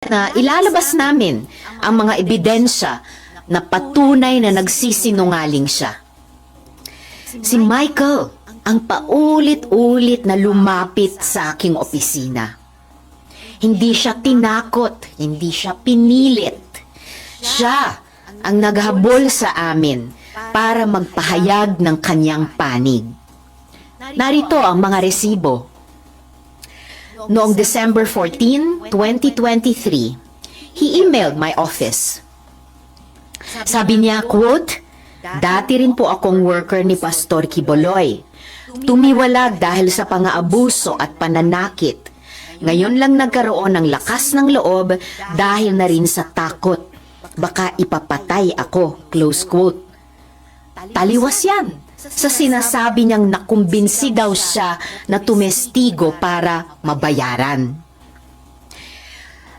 na ilalabas namin ang mga ebidensya na patunay na nagsisinungaling siya. Si Michael ang paulit-ulit na lumapit sa aking opisina. Hindi siya tinakot, hindi siya pinilit. Siya ang naghabol sa amin para magpahayag ng kanyang panig. Narito ang mga resibo. Noong December 14, 2023, he emailed my office. Sabi niya, quote, "Dati rin po akong worker ni Pastor Quiboloy. Tumiwalag dahil sa pang-aabuso at pananakit. Ngayon lang nagkaroon ng lakas ng loob dahil na rin sa takot. Baka ipapatay ako." Close quote. Taliwas yan sa sinasabi niyang nakumbinsi daw siya na tumestigo para mabayaran.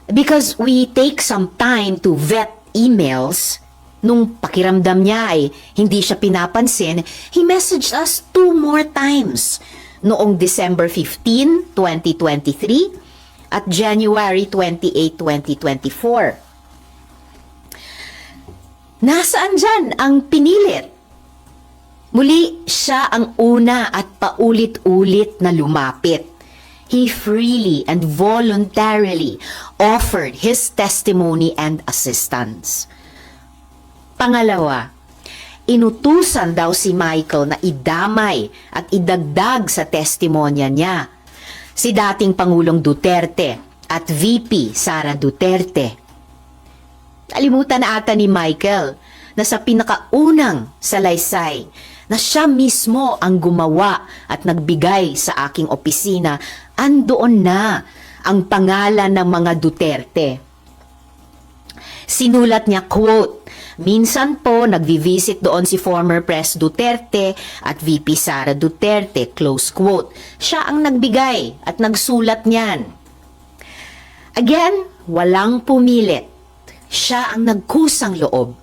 Because we take some time to vet emails, nung pakiramdam niya ay hindi siya pinapansin, he messaged us 2 more times noong December 15, 2023 at January 28, 2024. Nasaan dyan ang pinilit? Muli, siya ang una at paulit-ulit na lumapit. He freely and voluntarily offered his testimony and assistance. Pangalawa, inutusan daw si Michael na idamay at idagdag sa testimonya niya si dating Pangulong Duterte at VP Sara Duterte. Kalimutan na ata ni Michael na sa pinakaunang salaysay na siya mismo ang gumawa at nagbigay sa aking opisina, andoon na ang pangalan ng mga Duterte. Sinulat niya, quote, "Minsan po nagvi-visit doon si former Pres Duterte at VP Sara Duterte," close quote. Siya ang nagbigay at nagsulat niyan. Again, walang pumilit. Siya ang nagkusang loob.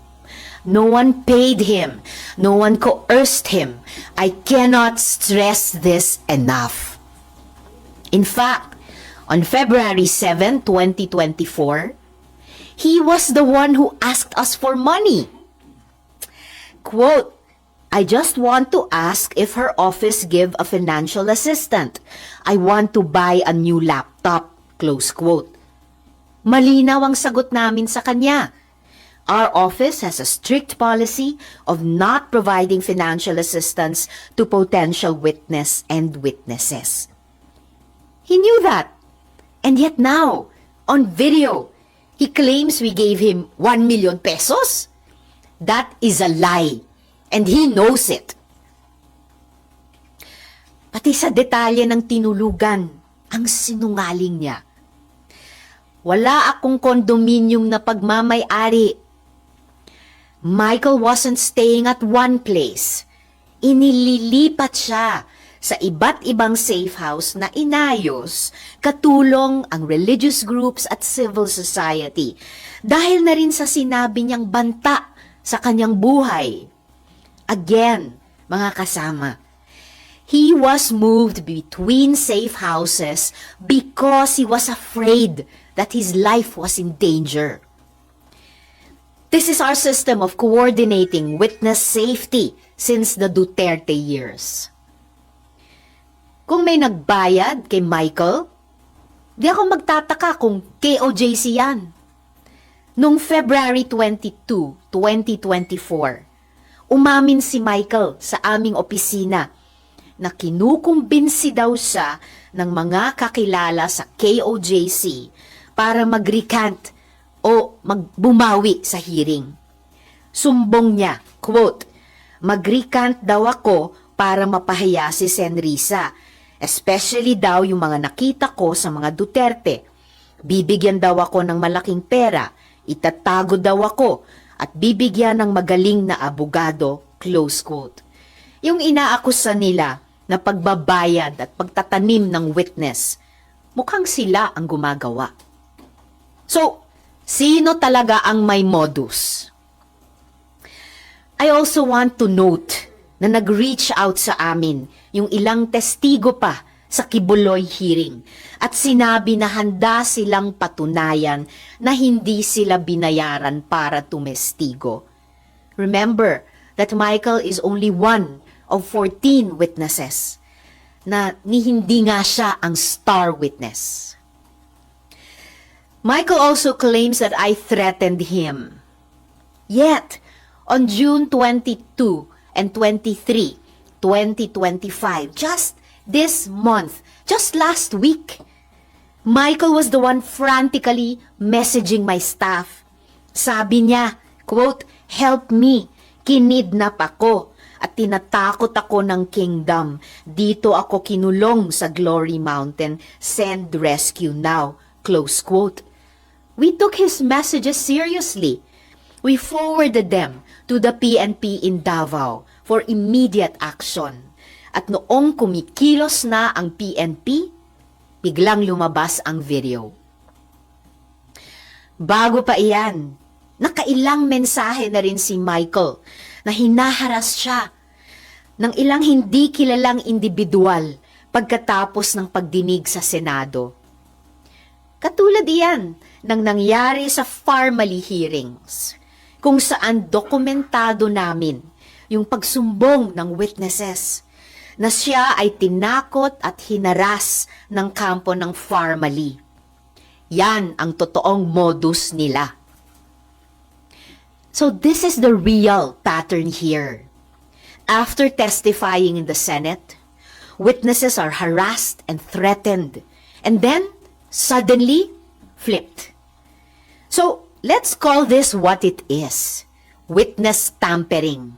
No one paid him. No one coerced him. I cannot stress this enough. In fact, on February 7, 2024, he was the one who asked us for money. Quote, "I just want to ask if her office give a financial assistant. I want to buy a new laptop." Close quote. Malinaw ang sagot namin sa kanya. Our office has a strict policy of not providing financial assistance to potential witness and witnesses. He knew that. And yet now, on video, he claims we gave him 1 million pesos. That is a lie. And he knows it. Pati sa detalye ng tinulugan, ang sinungaling niya. Wala akong kondominium na pagmamay-ari. Michael wasn't staying at one place. Inililipat siya sa iba't ibang safe house na inayos katulong ang religious groups at civil society dahil na rin sa sinabi niyang banta sa kanyang buhay. Again, mga kasama, he was moved between safe houses because he was afraid that his life was in danger. This is our system of coordinating witness safety since the Duterte years. Kung may nagbayad kay Michael, di ako magtataka kung KOJC yan. Noong February 22, 2024, umamin si Michael sa aming opisina na kinukumbinsi daw siya ng mga kakilala sa KOJC para mag-recant o magbumawi sa hearing. Sumbong niya, quote, "Mag-recant daw ako para mapahiya si Senrisa, especially daw yung mga nakita ko sa mga Duterte. Bibigyan daw ako ng malaking pera, itatago daw ako, at bibigyan ng magaling na abogado," close quote. Yung inaakusa nila na pagbabayad at pagtatanim ng witness, mukhang sila ang gumagawa. So, sino talaga ang may modus? I also want to note na nag-reach out sa amin yung ilang testigo pa sa Kibuloy hearing at sinabi na handa silang patunayan na hindi sila binayaran para tumestigo. Remember that Michael is only one of 14 witnesses na hindi nga siya ang star witness. Michael also claims that I threatened him. Yet, on June 22 and 23, 2025, just this month, just last week, Michael was the one frantically messaging my staff. Sabi niya, quote, "Help me, kinidnap ako at tinatakot ako ng kingdom. Dito ako kinulong sa Glory Mountain. Send rescue now." Close quote. We took his messages seriously. We forwarded them to the PNP in Davao for immediate action. At noong kumikilos na ang PNP, biglang lumabas ang video. Bago pa iyan, nakailang mensahe na rin si Michael na hinaharas siya ng ilang hindi kilalang individual pagkatapos ng pagdinig sa Senado. Katulad iyan ng nangyari sa Farmally hearings, kung saan dokumentado namin yung pagsumbong ng witnesses na siya ay tinakot at hinaras ng kampo ng Farmally. Yan ang totoong modus nila. So this is the real pattern here. After testifying in the Senate, witnesses are harassed and threatened, and then suddenly flipped. So let's call this what it is: witness tampering,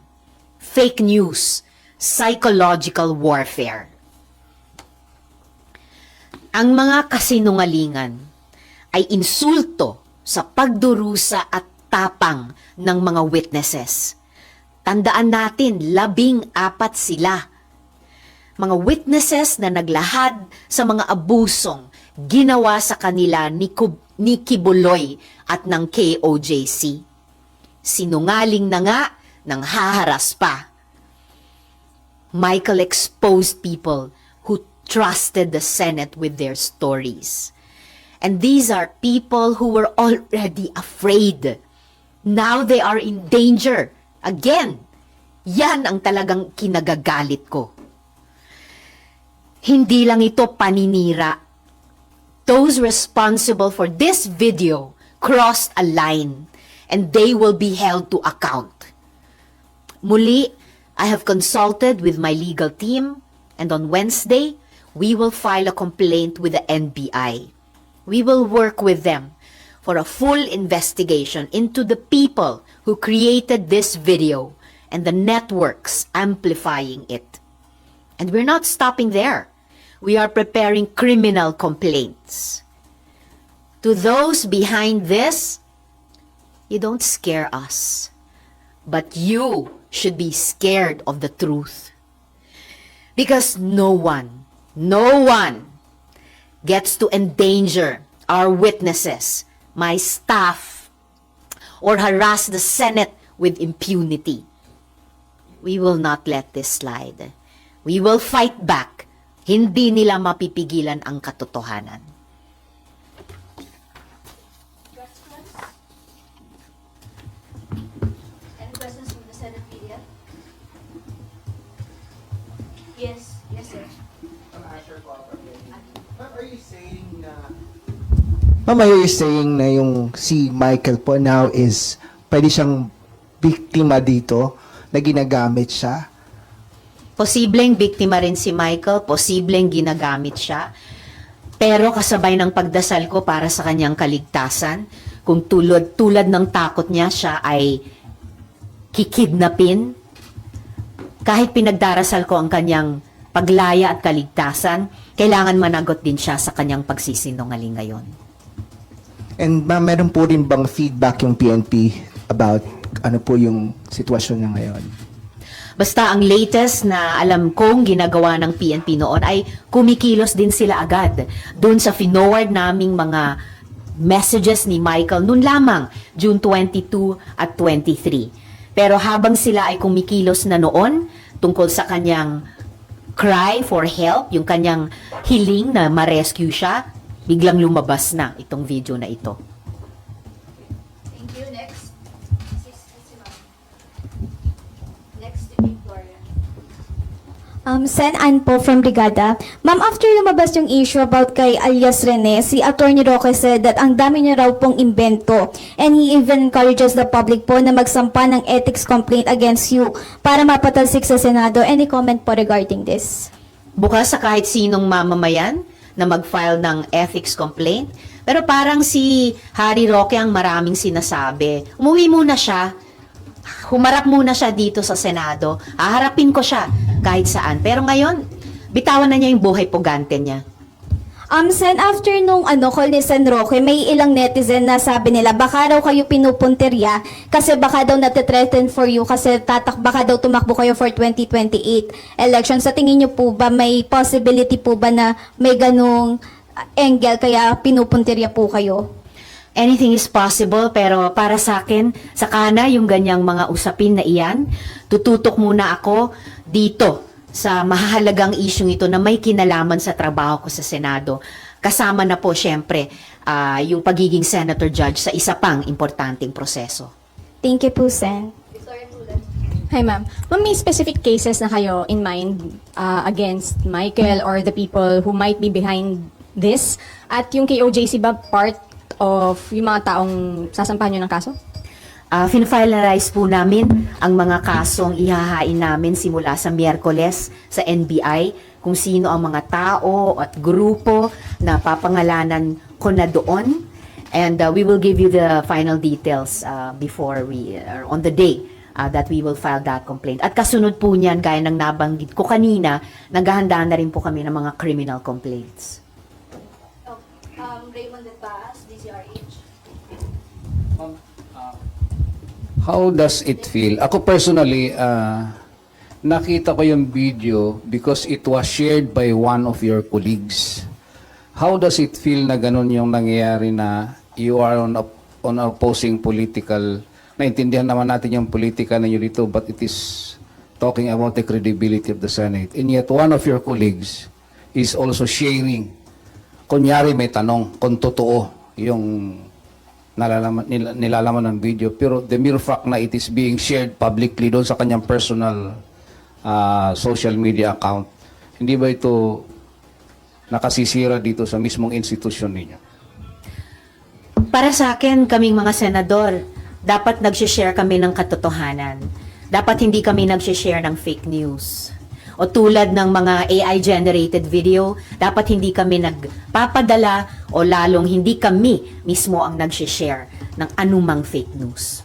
fake news, psychological warfare. Ang mga kasinungalingan ay insulto sa pagdurusa at tapang ng mga witnesses. Tandaan natin, 14 sila. Mga witnesses na naglahad sa mga abusong ginawa sa kanila ni Kibuloy at ng KOJC. Sinungaling na nga nang haharas pa. Michael exposed people who trusted the Senate with their stories. And these are people who were already afraid. Now they are in danger. Again, yan ang talagang kinagagalit ko. Hindi lang ito paninira. Those responsible for this video crossed a line and they will be held to account. Muli, I have consulted with my legal team and on Wednesday, we will file a complaint with the NBI. We will work with them for a full investigation into the people who created this video and the networks amplifying it. And we're not stopping there. We are preparing criminal complaints. To those behind this, you don't scare us, but you should be scared of the truth. Because no one gets to endanger our witnesses, my staff, or harass the Senate with impunity. We will not let this slide. We will fight back. Hindi nila mapipigilan ang katotohanan. Any questions from the Senate media? Yes, sir. Ma'am, are you saying na yung si Michael po now is pwede siyang biktima dito na ginagamit siya? Posibleng biktima rin si Michael, posibleng ginagamit siya. Pero kasabay ng pagdasal ko para sa kanyang kaligtasan, kung tulad ng takot niya, siya ay kikidnapin, kahit pinagdarasal ko ang kanyang paglaya at kaligtasan, kailangan managot din siya sa kanyang pagsisinungaling ngayon. And ma'am, meron po rin bang feedback yung PNP about ano po yung sitwasyon niya ngayon? Basta ang latest na alam kong ginagawa ng PNP noon ay kumikilos din sila agad doon sa finoward naming mga messages ni Michael noon lamang, June 22 at 23. Pero habang sila ay kumikilos na noon tungkol sa kanyang cry for help, yung kanyang hiling na ma-rescue siya, biglang lumabas na itong video na ito. Thank you. Next. Si Ma'am. Next, si Victoria. Sen Ann po from Brigada. Ma'am, after lumabas yung issue about kay alias Rene, si Attorney Roque said that ang dami niya raw pong invento and he even encourages the public po na magsampa ng ethics complaint against you para mapatalsik sa Senado. Any comment po regarding this? Bukas sa kahit sinong mamamayan na mag-file ng ethics complaint. Pero parang si Harry Roque ang maraming sinasabi. Umuwi muna siya. Humarap muna siya dito sa Senado. Haharapin ko siya kahit saan. Pero ngayon, bitawan na niya yung buhay pugante niya. Sen, after nung call ni Sen Roque, may ilang netizen na sabi nila, baka raw kayo pinupuntirya kasi baka daw natitreten for you kasi baka daw tumakbo kayo for 2028 election. Sa tingin niyo po ba, may possibility po ba na may ganung angle kaya pinupuntirya po kayo? Anything is possible, pero para sa akin, saka na yung ganyang mga usapin na iyan. Tututok muna ako dito sa mahalagang isyong ito na may kinalaman sa trabaho ko sa Senado. Kasama na po, syempre, yung pagiging senator judge sa isa pang importanteng proseso. Thank you po, Sen. Victoria Tulad. Hi, ma'am. Ma'am, may specific cases na kayo in mind against Michael or the people who might be behind this? At yung kay OJC ba part of yung mga taong sasampahan nyo ng kaso? Finalize po namin ang mga kasong ihahain namin simula sa Miyerkules sa NBI, kung sino ang mga tao at grupo na papangalanan ko na doon. And we will give you the final details before on the day that we will file that complaint. At kasunod po niyan, gaya ng nabanggit ko kanina, naghahanda na rin po kami ng mga criminal complaints. Raymond Lepaz, DZRH. How does it feel? Ako personally, nakita ko yung video because it was shared by one of your colleagues. How does it feel na ganun yung nangyayari na you are on opposing political, naintindihan naman natin yung politika ninyo dito, but it is talking about the credibility of the Senate. And yet one of your colleagues is also sharing, kunyari may tanong kung totoo yung nilalaman ng video, pero the mere fact na it is being shared publicly doon sa kanyang personal social media account, hindi ba ito nakasisira dito sa mismong institusyon ninyo? Para sa akin, kaming mga senador, dapat nag-share kami ng katotohanan. Dapat hindi kami nag-share ng fake news. O tulad ng mga AI-generated video, dapat hindi kami nagpapadala o lalong hindi kami mismo ang nag-share ng anumang fake news.